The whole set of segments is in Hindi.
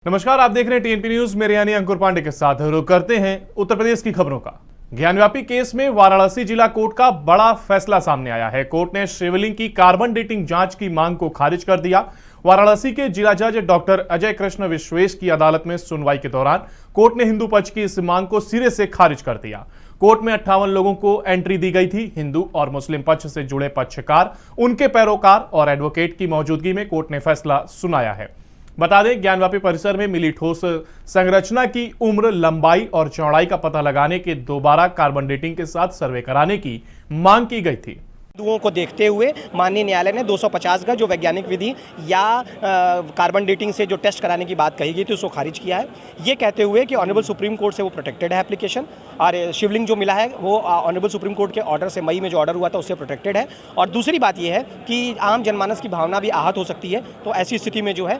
नमस्कार, आप देख रहे हैं टीएनपी न्यूज। मेरे यानी अंकुर पांडे के साथ रुक करते हैं उत्तर प्रदेश की खबरों का। ज्ञानव्यापी केस में वाराणसी जिला कोर्ट का बड़ा फैसला सामने आया है। कोर्ट ने शिवलिंग की कार्बन डेटिंग जांच की मांग को खारिज कर दिया। वाराणसी के जिला जज डॉक्टर अजय कृष्ण विश्वेश की अदालत में सुनवाई के दौरान कोर्ट ने हिंदू पक्ष की इस मांग को सिरे से खारिज कर दिया। कोर्ट में 58 लोगों को एंट्री दी गई थी। हिंदू और मुस्लिम पक्ष से जुड़े पक्षकार, उनके पैरोकार और एडवोकेट की मौजूदगी में कोर्ट ने फैसला सुनाया है। बता दें, ज्ञानव्यापी परिसर में मिली ठोस संरचना की उम्र, लंबाई और चौड़ाई का पता लगाने के दोबारा कार्बन डेटिंग के साथ सर्वे कराने की मांग की गई थी। बिंदुओं को देखते हुए माननीय न्यायालय ने 250 का जो वैज्ञानिक विधि या कार्बन डेटिंग से जो टेस्ट कराने की बात कही गई थी उसको खारिज किया है, ये कहते हुए कि ऑनरेबल सुप्रीम कोर्ट से वो प्रोटेक्टेड है एप्लीकेशन, और शिवलिंग जो मिला है वो ऑनरेबल सुप्रीम कोर्ट के ऑर्डर से, मई में जो ऑर्डर हुआ था उससे प्रोटेक्टेड है। और दूसरी बात ये है कि आम जनमानस की भावना भी आहत हो सकती है, तो ऐसी स्थिति में जो है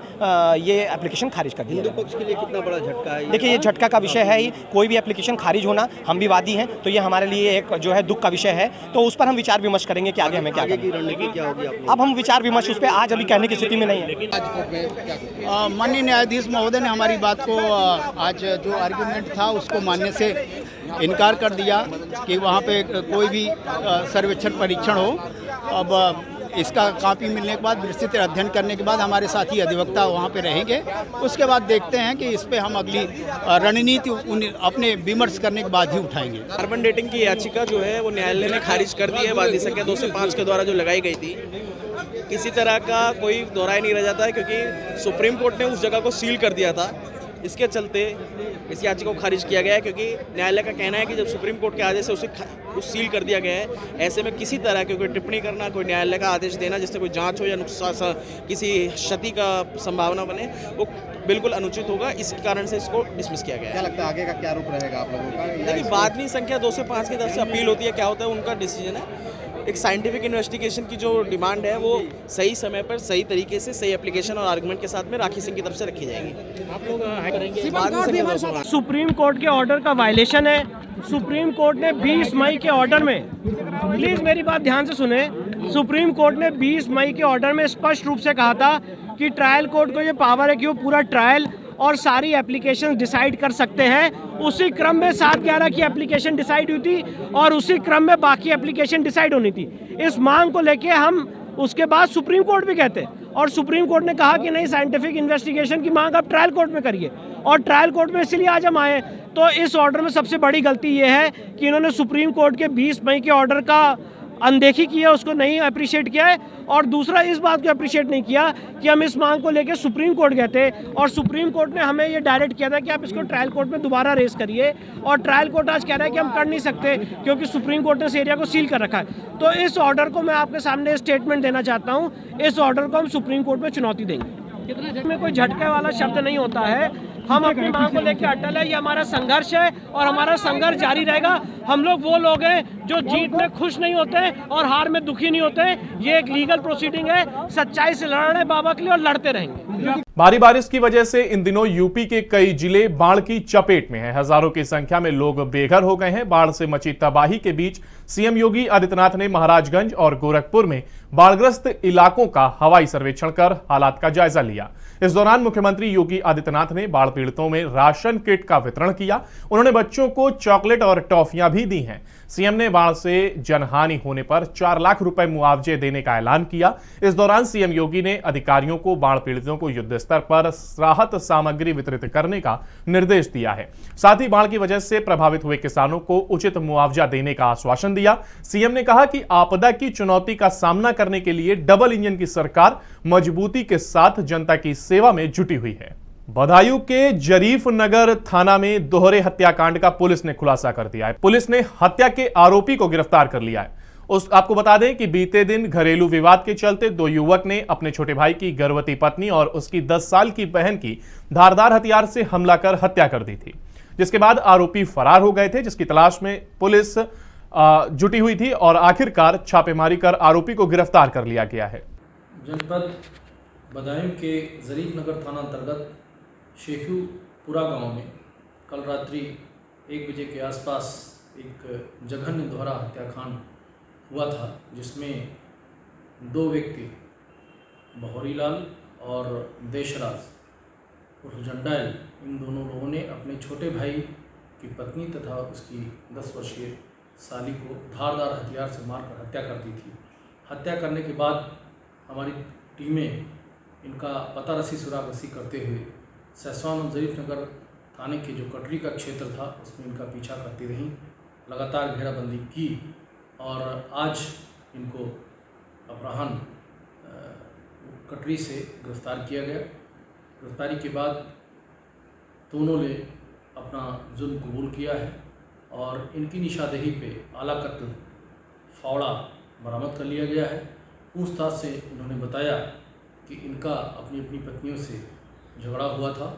ये एप्लीकेशन खारिज कर दिया। हिंदू पक्ष के लिए कितना बड़ा झटका है? देखिए, ये झटका का विषय है ही। कोई भी एप्लीकेशन खारिज होना, हम भी वादी हैं, तो ये हमारे लिए एक जो है दुख का विषय है। तो उस पर हम विचार विमर्श करेंगे कि आगे हमें क्या करना है। क्या होगी? अब हम विचार विमर्श उस पर आज अभी कहने की स्थिति में नहीं है। माननीय न्यायाधीश महोदय ने हमारी बात को आज जो आर्गुमेंट था उसको मानने से इनकार कर दिया कि वहाँ पे कोई भी सर्वेक्षण परीक्षण हो। अब इसका कॉपी मिलने के बाद, विस्तृत अध्ययन करने के बाद हमारे साथी अधिवक्ता वहाँ पे रहेंगे। उसके बाद देखते हैं कि इस पे हम अगली रणनीति अपने विमर्श करने के बाद ही उठाएंगे। कार्बन डेटिंग की याचिका जो है वो न्यायालय ने खारिज कर दी है। वादी संख्या 2 से 5 के द्वारा जो लगाई गई थी, किसी तरह का कोई दोहराई नहीं रह जाता है, क्योंकि सुप्रीम कोर्ट ने उस जगह को सील कर दिया था। इसके चलते इस याचिका को खारिज किया गया है, क्योंकि न्यायालय का कहना है कि जब सुप्रीम कोर्ट के आदेश से उसे सील कर दिया गया है, ऐसे में किसी तरह की कोई टिप्पणी करना, कोई न्यायालय का आदेश देना जिससे कोई जांच हो या नुकसान, किसी क्षति का संभावना बने, वो बिल्कुल अनुचित होगा। इस कारण से इसको डिसमिस किया गया है। क्या लगता है आगे का क्या रुख रहेगा आप लोगों का? देखिए, वादनी संख्या 2 से 5 की तरफ से अपील होती है, क्या होता है उनका डिसीजन है। एक साइंटिफिक इन्वेस्टिगेशन की जो डिमांड है वो सही समय पर, सही तरीके से, सही एप्लीकेशन और आर्गुमेंट के साथ में राखी सिंह की तरफ से रखी जाएगी। आप लोग करेंगे। सुप्रीम कोर्ट के ऑर्डर का वायलेशन है। सुप्रीम कोर्ट ने 20 मई के ऑर्डर में, प्लीज मेरी बात ध्यान से सुने, सुप्रीम कोर्ट ने 20 मई के ऑर्डर में स्पष्ट रूप से कहा था कि ट्रायल कोर्ट को ये पावर है कि वो पूरा ट्रायल और सारी एप्लीकेशन डिसाइड कर सकते हैं। उसी क्रम में 7/11 की एप्लीकेशन डिसाइड हुई थी और उसी क्रम में बाकी एप्लीकेशन डिसाइड होनी थी। इस मांग को लेके हम उसके बाद सुप्रीम कोर्ट भी कहते हैं, और सुप्रीम कोर्ट ने कहा कि नहीं, साइंटिफिक इन्वेस्टिगेशन की मांग आप ट्रायल कोर्ट में करिए, और ट्रायल कोर्ट में इसलिए आज हम आए। तो इस ऑर्डर में सबसे बड़ी गलती ये है कि इन्होंने सुप्रीम कोर्ट के 20 मई के ऑर्डर का अनदेखी की है, उसको नहीं अप्रिशिएट किया है, और दूसरा इस बात को अप्रिशिएट नहीं किया कि हम इस मांग को लेकर सुप्रीम कोर्ट गए थे और सुप्रीम कोर्ट ने हमें ये डायरेक्ट किया था कि आप इसको ट्रायल कोर्ट में दोबारा रेस करिए, और ट्रायल कोर्ट आज कह रहा है कि हम कर नहीं सकते क्योंकि सुप्रीम कोर्ट ने इस एरिया को सील कर रखा है। तो इस ऑर्डर को मैं आपके सामने स्टेटमेंट देना चाहता हूँ, इस ऑर्डर को हम सुप्रीम कोर्ट में चुनौती देंगे। में कोई झटके वाला शब्द नहीं होता है। हम अपनी मांग को लेकर अटल है, ये हमारा संघर्ष है और हमारा संघर्ष जारी रहेगा। हम लोग वो लोग हैं जो जीत में खुश नहीं होते और हार में दुखी नहीं होते। ये एक लीगल प्रोसीडिंग है, सच्चाई से लड़ रहे हैं बाबा के लिए और लड़ते रहेंगे। भारी बारिश की वजह से इन दिनों यूपी के कई जिले बाढ़ की चपेट में हैं। हजारों की संख्या में लोग बेघर हो गए हैं। बाढ़ से मची तबाही के बीच सीएम योगी आदित्यनाथ ने महाराजगंज और गोरखपुर में बाढ़ग्रस्त इलाकों का हवाई सर्वेक्षण कर हालात का जायजा लिया। इस दौरान मुख्यमंत्री योगी आदित्यनाथ ने बाढ़ पीड़ितों में राशन किट का वितरण किया। उन्होंने बच्चों को चॉकलेट और टॉफियां भी दी हैं। सीएम ने बाढ़ से जनहानि होने पर 4 लाख रुपए मुआवजे देने का ऐलान किया। इस दौरान सीएम योगी ने अधिकारियों को बाढ़ पीड़ितों को युद्ध स्तर पर राहत सामग्री वितरित करने का निर्देश दिया है। साथ ही बाढ़ की वजह से प्रभावित हुए किसानों को उचित मुआवजा देने का आश्वासन दिया। सीएम ने कहा कि आपदा की चुनौती का सामना करने के लिए डबल इंजन की सरकार मजबूती के साथ जनता की सेवा में जुटी हुई है। बदायूं के जरीफ नगर थाना में दोहरे हत्याकांड का पुलिस ने खुलासा कर दिया है। पुलिस ने हत्या के आरोपी को गिरफ्तार कर लिया है। आपको बता दें कि बीते दिन घरेलू विवाद के चलते 2 युवक ने अपने छोटे भाई की गर्भवती पत्नी और उसकी 10 साल की बहन की धारदार हथियार से हमला कर हत्या कर दी थी, जिसके बाद आरोपी फरार हो गए थे, जिसकी तलाश में पुलिस जुटी हुई थी और आखिरकार छापेमारी कर आरोपी को गिरफ्तार कर लिया गया है। जनपद बदायूं के जरीफ नगर थाना अंतर्गत शेखुपुरा गांव में कल रात्रि 1 बजे के आसपास एक जघन्य दोहरा हत्याकांड हुआ था, जिसमें 2 व्यक्ति, बहोरीलाल और देशराज, उर्फ जंडाइल, इन दोनों लोगों ने अपने छोटे भाई की पत्नी तथा उसकी 10 वर्षीय साली को धारदार हथियार से मारकर हत्या कर दी थी। हत्या करने के बाद हमारी टीमें इनका पता रसी सुराग रसी करते हुए सैसवान और ज़रीफ नगर थाने के जो कटरी का क्षेत्र था उसमें इनका पीछा करती रहीं, लगातार घेराबंदी की और आज इनको अपराह्न कटरी से गिरफ्तार किया गया। गिरफ्तारी के बाद दोनों ने अपना जुर्म कबूल किया है और इनकी निशानदेही पे आला कत्ल फावड़ा बरामद कर लिया गया है। पूछताछ से इन्होंने बताया कि इनका अपनी अपनी पत्नियों से झगड़ा हुआ था।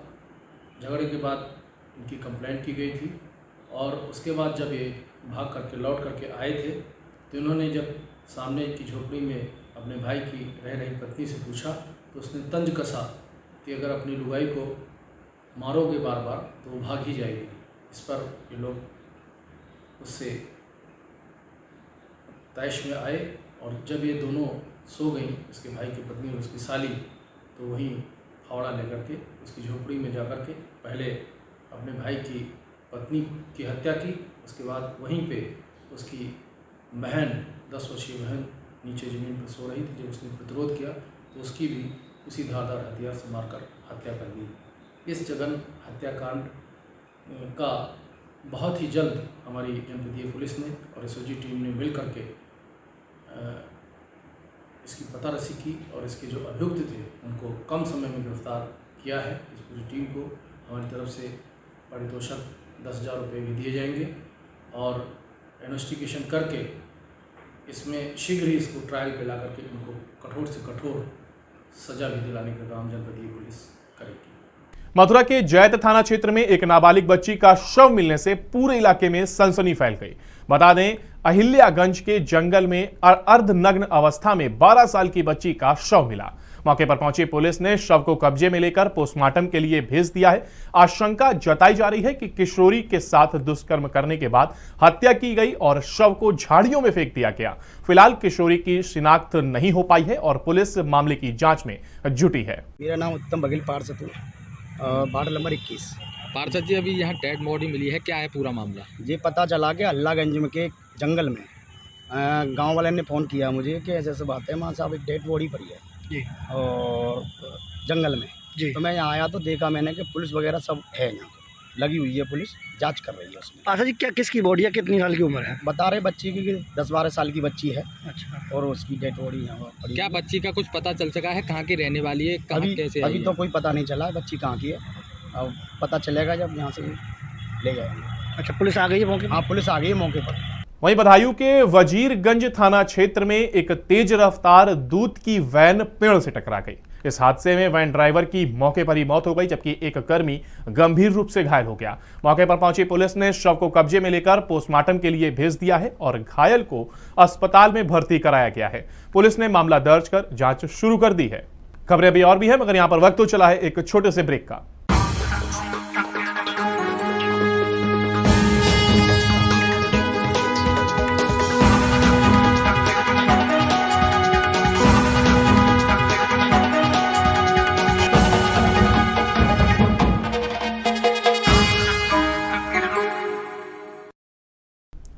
झगड़े के बाद इनकी कंप्लेंट की गई थी और उसके बाद जब ये भाग करके लौट करके आए थे तो इन्होंने जब सामने की झोपड़ी में अपने भाई की रह रही पत्नी से पूछा तो उसने तंज कसा कि अगर अपनी लुगाई को मारोगे बार बार तो वो भाग ही जाएगी। इस पर ये लोग उससे तैश में आए और जब ये दोनों सो गई, उसके भाई की पत्नी और उसकी साली, तो वहीं फावड़ा लेकर के उसकी झोपड़ी में जाकर के पहले अपने भाई की पत्नी की हत्या की, उसके बाद वहीं पे उसकी बहन 10 वर्षीय बहन नीचे ज़मीन पर सो रही थी। जब उसने प्रतिरोध किया तो उसकी भी उसी धारदार हथियार से मारकर हत्या कर दी। इस जघन्य हत्याकांड का बहुत ही जल्द हमारी जनपदीय पुलिस ने और एसओजी टीम ने मिल करके इसकी पता रसी की और इसके जो अभियुक्त थे उनको कम समय में गिरफ्तार किया है। इस पूरी टीम को हमारी तरफ से पारितोषिक 10,000 रुपये भी दिए जाएंगे और इन्वेस्टिगेशन करके इसमें शीघ्र ही इसको ट्रायल पे ला करके इनको कठोर से कठोर सजा भी दिलाने का काम जनपदीय पुलिस करेगी। मथुरा के जैत थाना क्षेत्र में एक नाबालिग बच्ची का शव मिलने से पूरे इलाके में सनसनी फैल गई। बता दें, अहिल्यागंज के जंगल में अर्धनग्न अवस्था में 12 साल की बच्ची का शव मिला। मौके पर पहुंची पुलिस ने शव को कब्जे में लेकर पोस्टमार्टम के लिए भेज दिया है। आशंका जताई जा रही है कि किशोरी के साथ दुष्कर्म करने के बाद हत्या की गई और शव को झाड़ियों में फेंक दिया गया। फिलहाल किशोरी की शिनाख्त नहीं हो पाई है और पुलिस मामले की जांच में जुटी है। मेरा नाम उत्तम बघेल पार्षद, वार्ड नंबर 21। पार्षद जी, अभी यहाँ डेड बॉडी मिली है, क्या है पूरा मामला? ये पता चला कि अल्लाहगंज में के जंगल में गांव वाले ने फ़ोन किया मुझे कि ऐसे ऐसे बात है, वहाँ साहब एक डेड बॉडी पड़ी है जी और जंगल में जी। तो मैं यहाँ आया तो देखा मैंने कि पुलिस वगैरह सब है, यहाँ लगी हुई है, पुलिस जांच कर रही है उसमें। पार्षद जी, क्या किसकी बॉडी है, कितनी साल की उम्र है? बता रहे बच्ची की 10-12 साल की बच्ची है। अच्छा। और उसकी डेड बॉडी यहाँ पड़ी। क्या बच्ची का कुछ पता चल सका है, कहाँ की रहने वाली है, कहाँ कैसे आई अभी है? तो कोई पता नहीं चला है बच्ची कहाँ की है, अब पता चलेगा जब यहाँ से ले जाएंगे। अच्छा, पुलिस आ गई है मौके पर? हाँ, पुलिस आ गई है मौके पर। वहीं बदायूं के वजीरगंज थाना क्षेत्र में एक तेज रफ्तार दूध की वैन पेड़ से टकरा गई। इस हादसे में वैन ड्राइवर की मौके पर ही मौत हो गई, जबकि एक कर्मी गंभीर रूप से घायल हो गया। मौके पर पहुंची पुलिस ने शव को कब्जे में लेकर पोस्टमार्टम के लिए भेज दिया है और घायल को अस्पताल में भर्ती कराया गया है। पुलिस ने मामला दर्ज कर जांच शुरू कर दी है। खबरें अभी और भी है, मगर यहां पर वक्त तो चला है एक छोटे से ब्रेक का।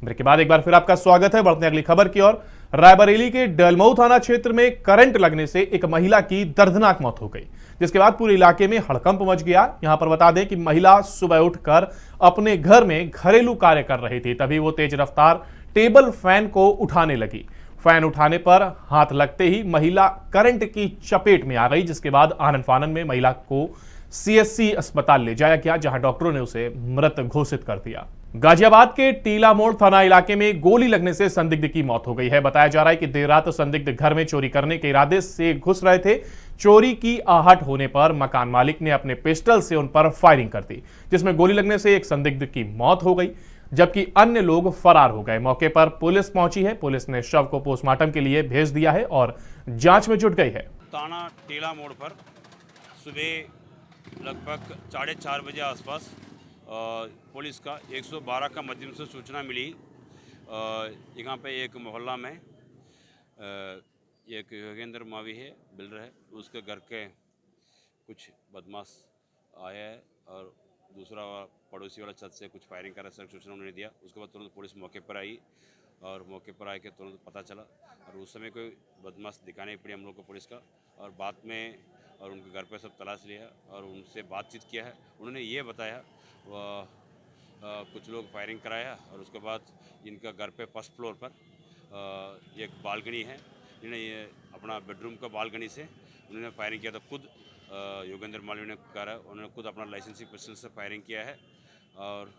ब्रेक के बाद एक बार फिर आपका स्वागत है। बढ़ते हैं अगली खबर की ओर। रायबरेली के डलमऊ थाना क्षेत्र में करंट लगने से एक महिला की दर्दनाक मौत हो गई, जिसके बाद पूरे इलाके में हड़कंप मच गया। यहां पर बता दें कि महिला सुबह उठकर अपने घर में घरेलू कार्य कर रही थी, तभी वो तेज रफ्तार टेबल फैन को उठाने लगी। फैन उठाने पर हाथ लगते ही महिला करंट की चपेट में आ गई, जिसके बाद आनन फानन में महिला को सीएससी अस्पताल ले जाया गया, जहां डॉक्टरों ने उसे मृत घोषित कर दिया। गाजियाबाद के टीला मोड़ थाना इलाके में गोली लगने से संदिग्ध की मौत हो गई है। बताया जा रहा है कि देर रात संदिग्ध घर में चोरी करने के इरादे से घुस रहे थे। चोरी की आहट होने पर मकान मालिक ने अपने पिस्टल से उन पर फायरिंग कर दी, जिसमें गोली लगने से एक संदिग्ध की मौत हो गई, जबकि अन्य लोग फरार हो गए। मौके पर पुलिस पहुंची है। पुलिस ने शव को पोस्टमार्टम के लिए भेज दिया है और जांच में जुट गई है। ताना टीला मोड़ पर सुबह लगभग 4:30 बजे आसपास पुलिस का 112 का माध्यम से सूचना मिली। यहाँ पे एक मोहल्ला में एक योगेंद्र मावी है, बिल्डर है, उसके घर के कुछ बदमाश आया है और दूसरा पड़ोसी वाला छत से कुछ फायरिंग कर रहा सूचना उन्होंने दिया। उसके बाद तुरंत पुलिस मौके पर आई और मौके पर आके तुरंत पता चला और उस समय कोई बदमाश दिखाने नहीं पड़ी हम लोग को पुलिस का। और बाद में और उनके घर पे सब तलाश लिया और उनसे बातचीत किया है। उन्होंने ये बताया कुछ लोग फायरिंग कराया और उसके बाद इनका घर पे फर्स्ट फ्लोर पर एक बालकनी है, इन्होंने ये अपना बेडरूम का बालकनी से उन्होंने फायरिंग किया था। खुद योगेंद्र मालवीय ने कहा उन्होंने खुद अपना लाइसेंसी पिस्टल से फायरिंग किया है। और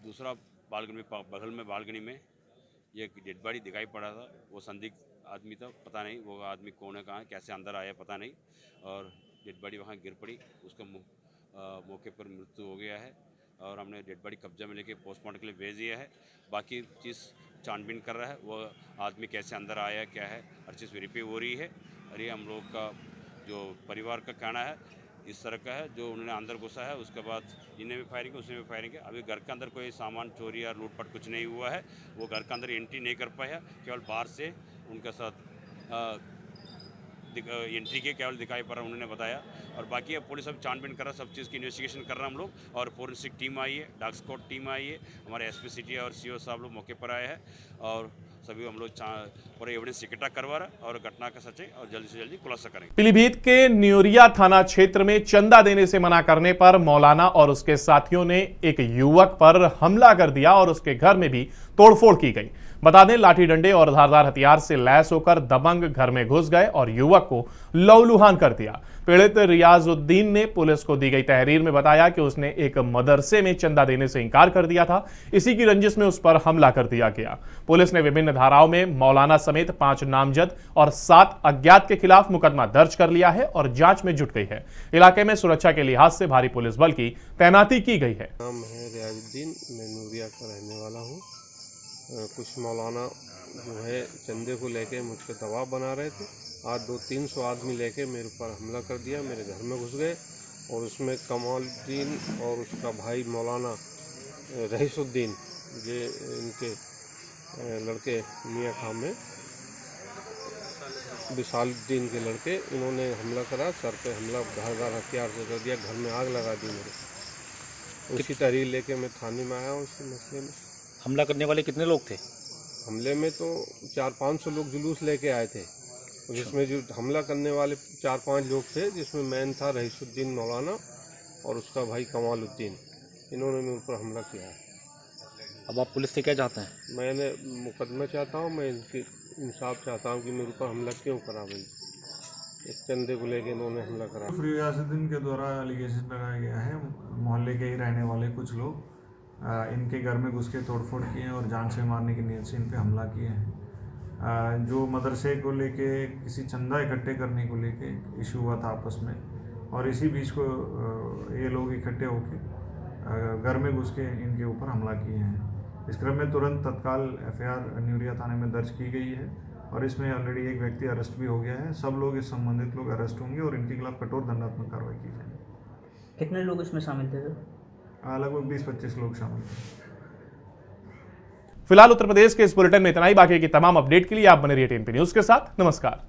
दूसरा बालकनी बगल में बालकनी में एक डेड बॉडी दिखाई पड़ा था। वो संदिग्ध आदमी था, पता नहीं वो आदमी कौन है, कहाँ है, कैसे अंदर आया पता नहीं। और डेड बॉडी वहाँ गिर पड़ी, उसका मौके पर मृत्यु हो गया है और हमने डेड बॉडी कब्जा में लेके पोस्टमार्टम के लिए भेज दिया है। बाकी चीज़ छानबीन कर रहा है, वो आदमी कैसे अंदर आया क्या है, हर चीज़ वेरीफाई हो रही है। और ये हम लोग का जो परिवार का कहना है इस तरह का है, जो उन्होंने अंदर घुसा है उसके बाद इन्हें भी फायरिंग है उसने भी फायरिंग है। अभी घर के अंदर कोई सामान चोरी या लूटपाट कुछ नहीं हुआ है, वो घर के अंदर एंट्री नहीं कर पाया, केवल बाहर से उनके साथ एंट्री के केवल दिखाई पड़ रहा उन्होंने बताया। और बाकी अब पुलिस अब छानबीन कर रहा है, सब चीज़ की इन्वेस्टिगेशन कर रहा है हम लोग। और फोरेंसिक टीम आई है, डॉग स्क्वाड टीम आई है, हमारे एसपी सिटी और सीओ साहब लोग मौके पर आए हैं और सभी हम लोग पूरे एविडेंस इकट्ठा करवा रहे हैं और घटना का सच्चाई और जल्दी से जल्दी खुलासा करेंगे। पीलीभीत के न्यूरिया थाना क्षेत्र में चंदा देने से मना करने पर मौलाना और उसके साथियों ने एक युवक पर हमला कर दिया और उसके घर में भी तोड़फोड़ की गई। बता दें, लाठी डंडे और धारदार हथियार से लैस होकर दबंग घर में घुस गए और युवक को लहूलुहान कर दिया। पीड़ित रियाजुद्दीन ने पुलिस को दी गई तहरीर में बताया कि उसने एक मदरसे में चंदा देने से इंकार कर दिया था। इसी की रंजिश में उस पर हमला कर दिया गया। पुलिस ने विभिन्न धाराओं में मौलाना समेत 5 नामजद और 7 अज्ञात के खिलाफ मुकदमा दर्ज कर लिया है और जांच में जुट गई है। इलाके में सुरक्षा के लिहाज से भारी पुलिस बल की तैनाती की गई है। नाम है रियाजुद्दीन, मैं नूरिया का रहने वाला हूँ। कुछ मौलाना जो है चंदे को लेके मुझ पर दबाव बना रहे थे। आज 200-300 आदमी लेके मेरे ऊपर हमला कर दिया, मेरे घर में घुस गए और उसमें कमालुद्दीन और उसका भाई मौलाना रहीसुद्दीन, ये इनके लड़के मियाँ खां में विशालुद्दीन के लड़के, इन्होंने हमला करा, सर पे हमला धारदार हथियार से कर दिया, घर में आग लगा दी मेरे। उसकी तहरीर लेके मैं थाने में आया हूँ इस मसले में। हमला करने वाले कितने लोग थे? हमले में तो 400-500 लोग जुलूस लेके आए थे, जिसमें जो हमला करने वाले 4-5 लोग थे, जिसमें मैन था रहीसुद्दीन मौलाना और उसका भाई कमालुद्दीन। इन्होंने मेरे ऊपर हमला किया है। अब आप पुलिस से क्या चाहते हैं? मैंने मुकदमा चाहता हूँ, मैं इनकी इंसाफ चाहता हूँ कि मेरे ऊपर हमला क्यों करा भाई। एक चंदे को लेके इन्होंने हमला करा। रियाजुद्दीन के द्वारा एलिगेशन लगाया गया है, मोहल्ले के ही रहने वाले कुछ लोग इनके घर में घुस के तोड़फोड़ किए हैं और जान से मारने की नीयत से इन पे हमला किए हैं। जो मदरसे को लेके किसी चंदा इकट्ठे करने को लेके इशू हुआ था आपस में, और इसी बीच को ये लोग इकट्ठे होके घर में घुस के इनके ऊपर हमला किए हैं। इस क्रम में तुरंत तत्काल FIR न्यूरिया थाने में दर्ज की गई है और इसमें ऑलरेडी एक व्यक्ति अरेस्ट भी हो गया है। सब लोग इस संबंधित लोग अरेस्ट होंगे और इनके खिलाफ कठोर दंडात्मक कार्रवाई की जाएगी। कितने लोग इसमें शामिल थे? लगभग 20-25 लोग शामिल थे। फिलहाल उत्तर प्रदेश के इस बुलेटिन में इतना ही। बाकी की तमाम अपडेट के लिए आप बने रहिए TNP न्यूज के साथ। नमस्कार।